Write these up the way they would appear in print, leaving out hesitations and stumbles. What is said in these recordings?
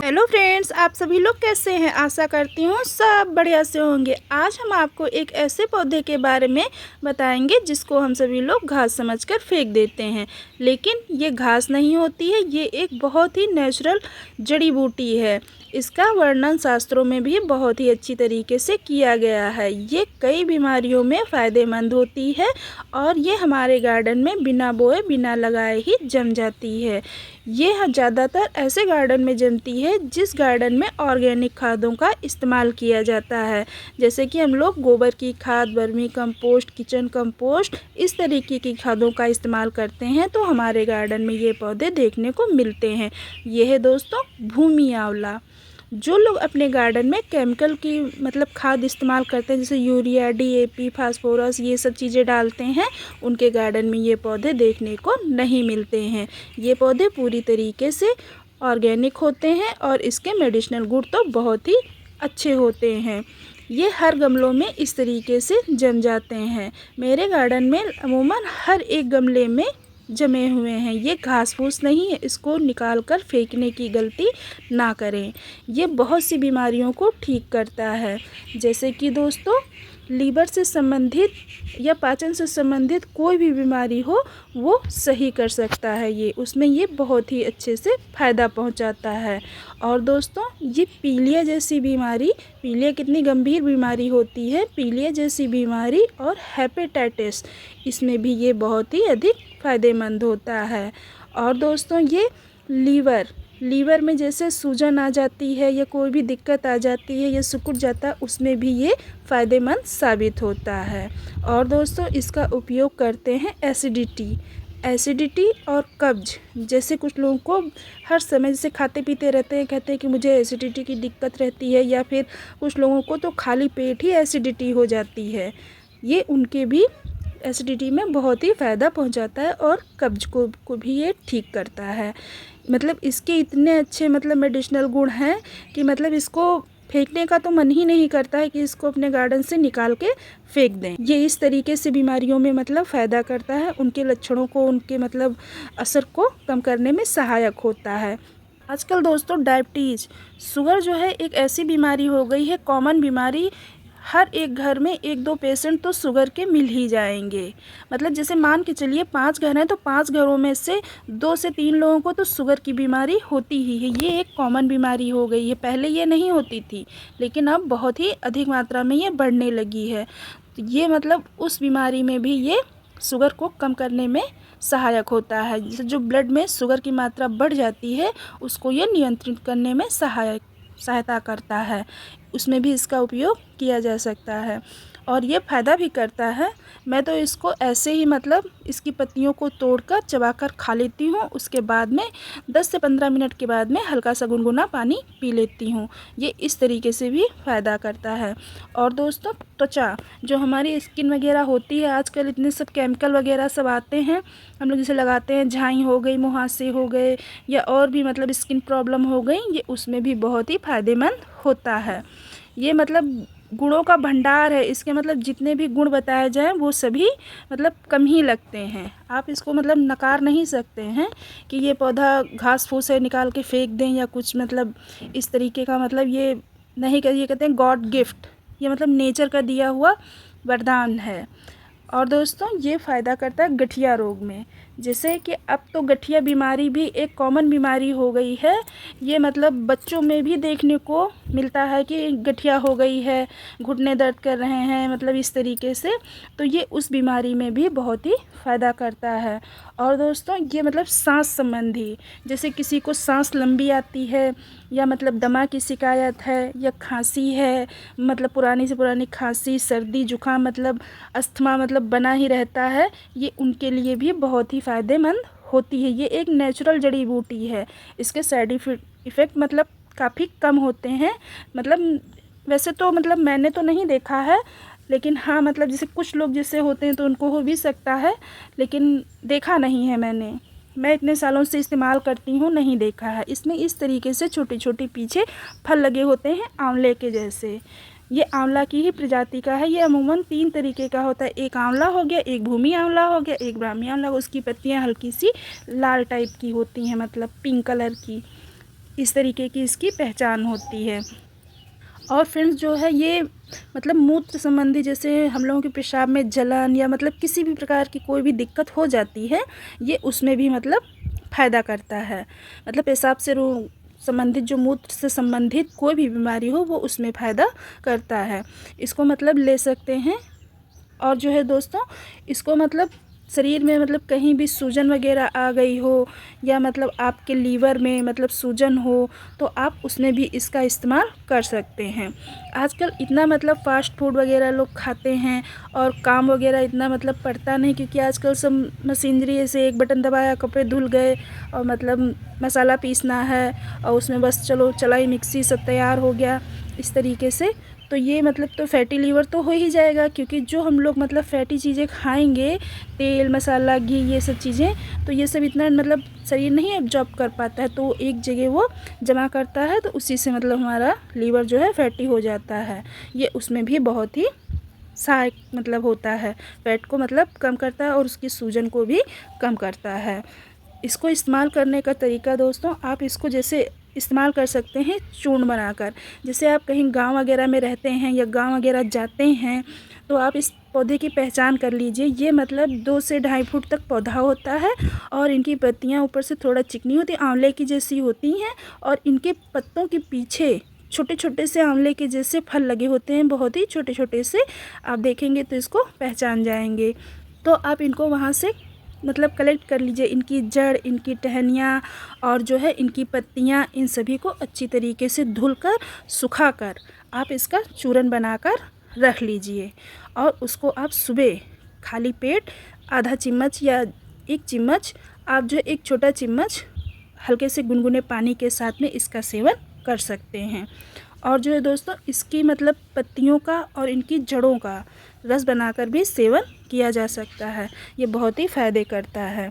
Hello friends, आप सभी लोग कैसे हैं। आशा करती हूँ सब बढ़िया से होंगे। आज हम आपको एक ऐसे पौधे के बारे में बताएंगे जिसको हम सभी लोग घास समझकर फेंक देते हैं, लेकिन ये घास नहीं होती है। ये एक बहुत ही नेचुरल जड़ी बूटी है। इसका वर्णन शास्त्रों में भी बहुत ही अच्छी तरीके से किया गया है। ये कई बीमारियों में फ़ायदेमंद होती है और ये हमारे गार्डन में बिना बोए बिना लगाए ही जम जाती है। ये ज़्यादातर ऐसे गार्डन में जमती है जिस गार्डन में ऑर्गेनिक खादों का इस्तेमाल किया जाता है, जैसे कि हम लोग गोबर की खाद, वर्मी कंपोस्ट, किचन कंपोस्ट, इस तरीके की खादों का इस्तेमाल करते हैं तो हमारे गार्डन में ये पौधे देखने को मिलते हैं। ये है दोस्तों भूमि आंवला। जो लोग अपने गार्डन में केमिकल की खाद इस्तेमाल करते हैं, जैसे यूरिया, डीएपी, फास्फोरस, ये सब चीज़ें डालते हैं, उनके गार्डन में ये पौधे देखने को नहीं मिलते हैं। ये पौधे पूरी तरीके से ऑर्गेनिक होते हैं और इसके मेडिसिनल गुण तो बहुत ही अच्छे होते हैं। ये हर गमलों में इस तरीके से जम जाते हैं। मेरे गार्डन में अमूमन हर एक गमले में जमे हुए हैं। ये घास फूस नहीं है, इसको निकाल कर फेंकने की गलती ना करें। ये बहुत सी बीमारियों को ठीक करता है, जैसे कि दोस्तों लीवर से संबंधित या पाचन से संबंधित कोई भी बीमारी हो वो सही कर सकता है। ये उसमें ये बहुत ही अच्छे से फ़ायदा पहुंचाता है। और दोस्तों ये पीलिया जैसी बीमारी, पीलिया कितनी गंभीर बीमारी होती है, पीलिया जैसी बीमारी और हेपेटाइटिस, इसमें भी ये बहुत ही अधिक फ़ायदेमंद होता है। और दोस्तों ये लीवर में जैसे सूजन आ जाती है या कोई भी दिक्कत आ जाती है या सिकुड़ जाता है, उसमें भी ये फ़ायदेमंद साबित होता है। और दोस्तों इसका उपयोग करते हैं एसिडिटी और कब्ज, जैसे कुछ लोगों को हर समय जैसे खाते पीते रहते हैं, कहते हैं कि मुझे एसिडिटी की दिक्कत रहती है, या फिर कुछ लोगों को तो खाली पेट ही एसिडिटी हो जाती है। ये उनके भी एसिडिटी में बहुत ही फ़ायदा पहुंचाता है और कब्ज को भी ये ठीक करता है। इसके इतने अच्छे मेडिसिनल गुण हैं कि इसको फेंकने का तो मन ही नहीं करता है कि इसको अपने गार्डन से निकाल के फेंक दें। ये इस तरीके से बीमारियों में फ़ायदा करता है, उनके लक्षणों को, उनके असर को कम करने में सहायक होता है। आजकल दोस्तों डायबिटीज़, शुगर जो है एक ऐसी बीमारी हो गई है, कॉमन बीमारी। हर एक घर में 1-2 पेशेंट तो शुगर के मिल ही जाएंगे। जैसे मान के चलिए 5 घर हैं तो 5 घरों में से 2 से 3 लोगों को तो शुगर की बीमारी होती ही है। ये एक कॉमन बीमारी हो गई है। पहले ये नहीं होती थी, लेकिन अब बहुत ही अधिक मात्रा में ये बढ़ने लगी है। तो ये उस बीमारी में भी ये शुगर को कम करने में सहायक होता है। जैसे जो ब्लड में शुगर की मात्रा बढ़ जाती है, उसको ये नियंत्रित करने में सहायता करता है। उसमें भी इसका उपयोग किया जा सकता है और ये फ़ायदा भी करता है। मैं तो इसको ऐसे ही इसकी पत्तियों को तोड़कर चबाकर खा लेती हूँ। उसके बाद में 10 से 15 मिनट के बाद में हल्का सा गुनगुना पानी पी लेती हूँ। ये इस तरीके से भी फ़ायदा करता है। और दोस्तों त्वचा, जो हमारी स्किन वगैरह होती है, आजकल इतने सब केमिकल वगैरह सब आते हैं, हम लोग जैसे लगाते हैं, झाई हो गई, मुहासे हो गए, या और भी स्किन प्रॉब्लम हो गई, ये उसमें भी बहुत ही फ़ायदेमंद होता है। ये गुणों का भंडार है। इसके जितने भी गुण बताए जाएं वो सभी कम ही लगते हैं। आप इसको नकार नहीं सकते हैं कि ये पौधा घास फूस है, निकाल के फेंक दें या कुछ इस तरीके का ये नहीं कर। ये कहते हैं गॉड गिफ्ट, ये नेचर का दिया हुआ वरदान है। और दोस्तों ये फ़ायदा करता है गठिया रोग में, जैसे कि अब तो गठिया बीमारी भी एक कॉमन बीमारी हो गई है। ये बच्चों में भी देखने को मिलता है कि गठिया हो गई है, घुटने दर्द कर रहे हैं, इस तरीके से। तो ये उस बीमारी में भी बहुत ही फ़ायदा करता है। और दोस्तों ये सांस संबंधी, जैसे किसी को सांस लंबी आती है, या दमा की शिकायत है, या खांसी है, पुरानी से पुरानी खांसी, सर्दी जुकाम, अस्थमा बना ही रहता है, ये उनके लिए भी बहुत ही फ़ायदेमंद होती है। ये एक नेचुरल जड़ी बूटी है। इसके साइड इफ़ेक्ट काफ़ी कम होते हैं। वैसे तो मैंने तो नहीं देखा है, लेकिन हाँ जैसे कुछ लोग जैसे होते हैं तो उनको हो भी सकता है, लेकिन देखा नहीं है मैंने। मैं इतने सालों से इस्तेमाल करती हूँ, नहीं देखा है। इसमें इस तरीके से छोटे छोटे पीछे फल लगे होते हैं आंवले के जैसे। ये आंवला की ही प्रजाति का है। ये अमूमन 3 तरीके का होता है। एक आंवला हो गया, एक भूमि आंवला हो गया, एक ब्राह्मी आंवला। उसकी पत्तियाँ हल्की सी लाल टाइप की होती हैं, पिंक कलर की। इस तरीके की इसकी पहचान होती है। और फ्रेंड्स जो है ये मतलब मूत्र संबंधी, जैसे हम लोगों के पेशाब में जलन या मतलब किसी भी प्रकार की कोई भी दिक्कत हो जाती है, ये उसमें भी मतलब फ़ायदा करता है। मतलब पेशाब से संबंधित, जो मूत्र से संबंधित कोई भी बीमारी हो वो उसमें फ़ायदा करता है। इसको मतलब ले सकते हैं। और जो है दोस्तों, इसको मतलब शरीर में मतलब कहीं भी सूजन वगैरह आ गई हो या मतलब आपके लीवर में मतलब सूजन हो, तो आप उसमें भी इसका इस्तेमाल कर सकते हैं। आजकल इतना मतलब फ़ास्ट फूड वगैरह लोग खाते हैं और काम वगैरह इतना मतलब पड़ता नहीं, क्योंकि आजकल सब मशीनरी से एक बटन दबाया कपड़े धुल गए, और मतलब मसाला पीसना है और उसमें बस चलो चलाई मिक्सी, सब तैयार हो गया इस तरीके से। तो ये मतलब तो फैटी लीवर तो हो ही जाएगा, क्योंकि जो हम लोग मतलब फैटी चीज़ें खाएंगे, तेल मसाला घी ये सब चीज़ें, तो ये सब इतना मतलब शरीर नहीं एब्जॉर्ब कर पाता है, तो एक जगह वो जमा करता है, तो उसी से मतलब हमारा लीवर जो है फैटी हो जाता है। ये उसमें भी बहुत ही सहायक मतलब होता है, फैट को मतलब कम करता है और उसकी सूजन को भी कम करता है। इसको इस्तेमाल करने का तरीका दोस्तों, आप इसको जैसे इस्तेमाल कर सकते हैं चूर्ण बनाकर। जैसे आप कहीं गांव वगैरह में रहते हैं या गांव वगैरह जाते हैं, तो आप इस पौधे की पहचान कर लीजिए। ये मतलब 2 से 2.5 फुट तक पौधा होता है और इनकी पत्तियां ऊपर से थोड़ा चिकनी होती हैं, आंवले की जैसी होती हैं, और इनके पत्तों के पीछे छोटे छोटे से आंवले के जैसे फल लगे होते हैं, बहुत ही छोटे छोटे से। आप देखेंगे तो इसको पहचान जाएंगे। तो आप इनको वहाँ से मतलब कलेक्ट कर लीजिए, इनकी जड़, इनकी टहनियाँ और जो है इनकी पत्तियाँ, इन सभी को अच्छी तरीके से धुलकर सुखाकर आप इसका चूरन बनाकर रख लीजिए। और उसको आप सुबह खाली पेट आधा चम्मच या 1 चम्मच, आप जो एक छोटा चम्मच हल्के से गुनगुने पानी के साथ में इसका सेवन कर सकते हैं। और जो है दोस्तों, इसकी मतलब पत्तियों का और इनकी जड़ों का रस बनाकर भी सेवन किया जा सकता है। ये बहुत ही फ़ायदे करता है।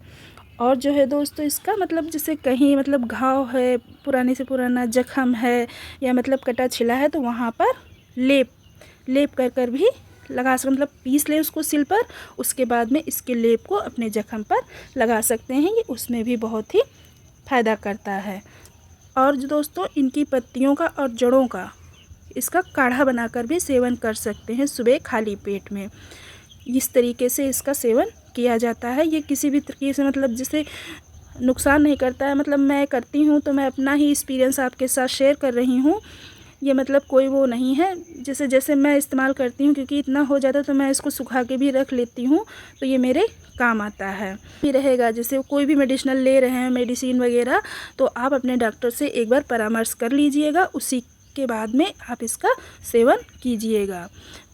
और जो है दोस्तों, इसका मतलब जैसे कहीं मतलब घाव है, पुराने से पुराना जख्म है या मतलब कटा छिला है, तो वहाँ पर लेप कर भी लगा सकते, मतलब पीस ले उसको सिल पर, उसके बाद में इसके लेप को अपने जख्म पर लगा सकते हैं। ये उसमें भी बहुत ही फ़ायदा करता है। और जो दोस्तों, इनकी पत्तियों का और जड़ों का इसका काढ़ा बनाकर भी सेवन कर सकते हैं सुबह खाली पेट में। इस तरीके से इसका सेवन किया जाता है। ये किसी भी तरीके से मतलब जैसे नुकसान नहीं करता है। मतलब मैं करती हूँ तो मैं अपना ही एक्सपीरियंस आपके साथ शेयर कर रही हूँ। ये मतलब कोई वो नहीं है, जैसे जैसे मैं इस्तेमाल करती हूँ, क्योंकि इतना हो जाता है तो मैं इसको सुखा के भी रख लेती हूँ, तो ये मेरे काम आता है। भी रहेगा, जैसे कोई भी मेडिसिनल ले रहे हैं, मेडिसिन वगैरह, तो आप अपने डॉक्टर से एक बार परामर्श कर लीजिएगा, उसी के बाद में आप इसका सेवन कीजिएगा।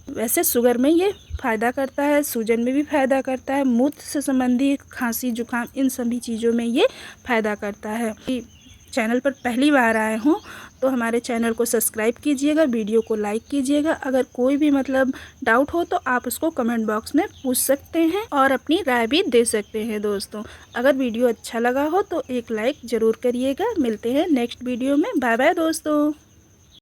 वैसे शुगर में ये फ़ायदा करता है, सूजन में भी फ़ायदा करता है, मूत्र से संबंधी खांसी जुकाम, इन सभी चीज़ों में ये फ़ायदा करता है। चैनल पर पहली बार आए हों तो हमारे चैनल को सब्सक्राइब कीजिएगा, वीडियो को लाइक कीजिएगा। अगर कोई भी मतलब डाउट हो तो आप उसको कमेंट बॉक्स में पूछ सकते हैं और अपनी राय भी दे सकते हैं दोस्तों। अगर वीडियो अच्छा लगा हो तो एक लाइक ज़रूर करिएगा। मिलते हैं नेक्स्ट वीडियो में। बाय बाय दोस्तों।